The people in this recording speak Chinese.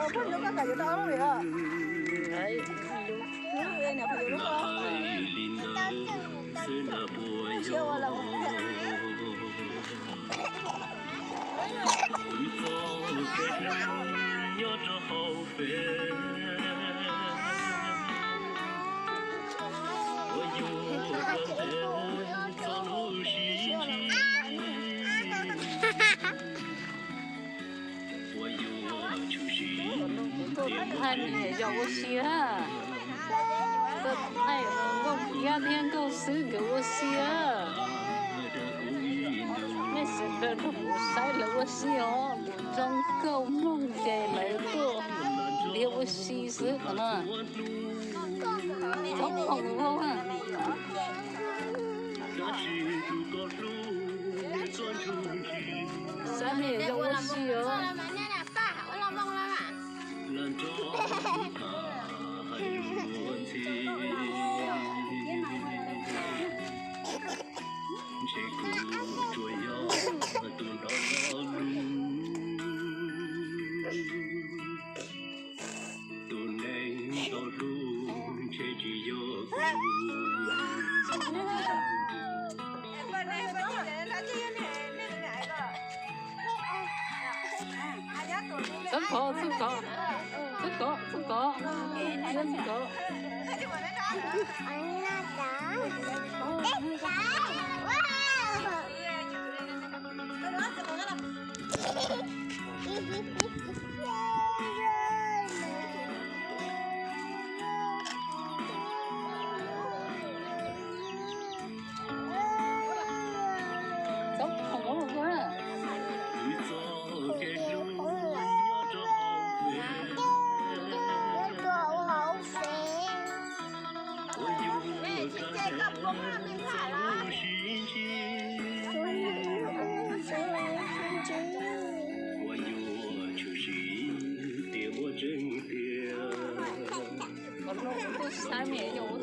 Pun juga kayu tahu ya. Ini apa dulu kok? Siapa lah? 有着后悔，我有个人走路心情，我有出息，太你叫我写，这太我第二天够死给我写，那是的我晒了我写哦，中够梦给来过，给我写死可能，我碰我啊。 三年叫我写哦。 这个，三年有。